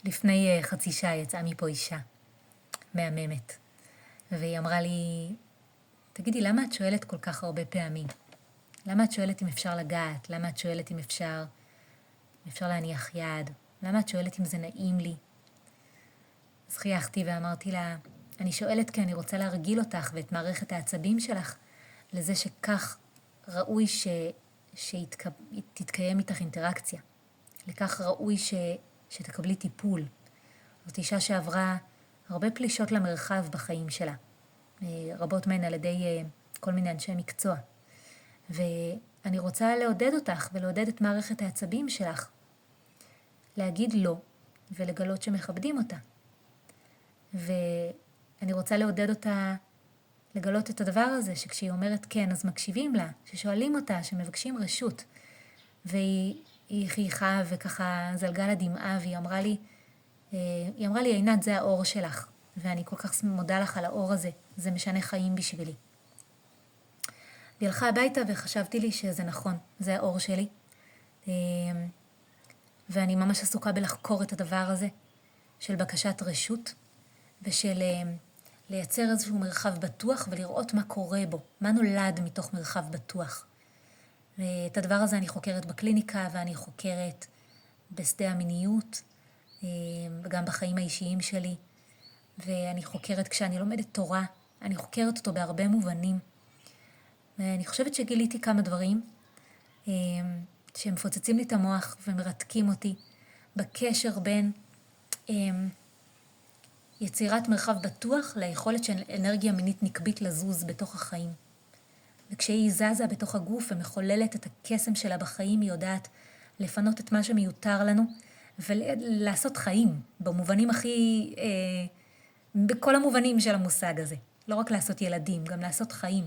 לפני חצי שעה יצאה מפה אישה מהממת, והיא אמרה לי, תגידי, למה את שואלת כל כך הרבה פעמים? למה את שואלת אם אפשר לגעת? למה את שואלת אם אפשר להניח יד? למה את שואלת אם זה נעים לי? אז חייכתי ואמרתי לה, אני שואלת כי אני רוצה להרגיל אותך ואת מערכת העצבים שלך לזה שכך ראוי שתתקיים איתך אינטראקציה. לכך ראוי שתקבלי טיפול. זאת אישה שעברה הרבה פלישות למרחב בחיים שלה. רבות מהן על ידי כל מיני אנשי מקצוע. ואני רוצה לעודד אותך ולעודד את מערכת העצבים שלך. להגיד לא ולגלות שמכבדים אותה. ואני רוצה לעודד אותה לגלות את הדבר הזה, שכשהיא אומרת כן, אז מקשיבים לה, ששואלים אותה, שמבקשים רשות. והיא חייכה וככה זלגה לה דמעה, והיא אמרה לי, עינת, זה האור שלך. ואני כל כך מודה לך על האור הזה. זה משנה חיים בשבילי. היא הלכה הביתה וחשבתי לי שזה נכון, זה האור שלי. ואני ממש עסוקה בלחקור את הדבר הזה, של בקשת רשות, ושל לייצר איזשהו מרחב בטוח ולראות מה קורה בו, מה נולד מתוך מרחב בטוח. ואת הדבר הזה אני חוקרת בקליניקה, ואני חוקרת בשדה המיניות, וגם בחיים האישיים שלי. ואני חוקרת כשאני לומדת תורה, אני חוקרת אותו בהרבה מובנים. ואני חושבת שגיליתי כמה דברים שמפוצצים לי את המוח ומרתקים אותי בקשר בין יצירת מרחב בטוח ליכולת של אנרגיה מינית נקבית לזוז בתוך החיים. וכשהיא זזה בתוך הגוף ומחוללת את הקסם שלה בחיים, היא יודעת לפנות את מה שמיותר לנו ולעשות חיים במובנים הכי, בכל המובנים של המושג הזה. לא רק לעשות ילדים, גם לעשות חיים.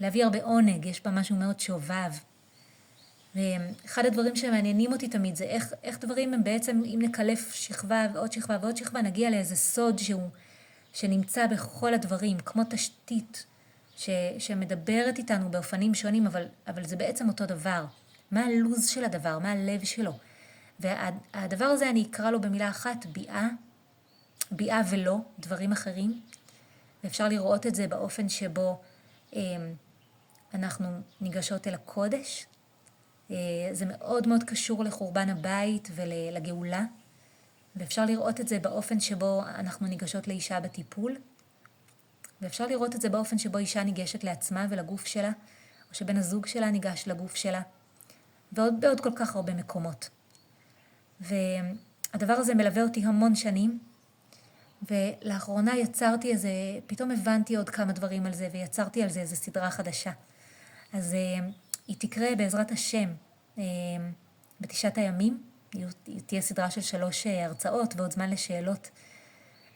להביא הרבה עונג, יש בה משהו מאוד שובב. ואחד הדברים שמעניינים אותי תמיד זה איך דברים הם בעצם, אם נקלף שכבה ועוד שכבה ועוד שכבה, נגיע לאיזה סוד שנמצא בכל הדברים, כמו תשתית שמדברת איתנו באופנים שונים, אבל זה בעצם אותו דבר. מה הלוז של הדבר, מה הלב שלו. והדבר הזה אני אקרא לו במילה אחת, ביאה ולא, דברים אחרים. ואפשר לראות את זה באופן שבו אנחנו ניגשות אל הקודש. זה מאוד מאוד קשור לחורבן הבית ולגאולה. ואפשר לראות את זה באופן שבו אנחנו ניגשות לאישה בטיפול. ואפשר לראות את זה באופן שבו אישה ניגשת לעצמה ולגוף שלה, או שבן הזוג שלה ניגש לגוף שלה, ועוד כל כך הרבה מקומות. והדבר הזה מלווה אותי המון שנים, ולאחרונה פתאום הבנתי עוד כמה דברים על זה, ויצרתי על זה איזו סדרה חדשה. אז היא תקרה בעזרת השם בתשעת הימים, היא תהיה סדרה של 3 הרצאות ועוד זמן לשאלות,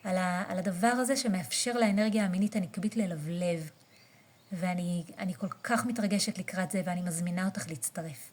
על הדבר הזה שמאפשר לאנרגיה המינית הנקבית ללבלב. ואני כל כך מתרגשת לקראת זה, ואני מזמינה אותך להצטרף.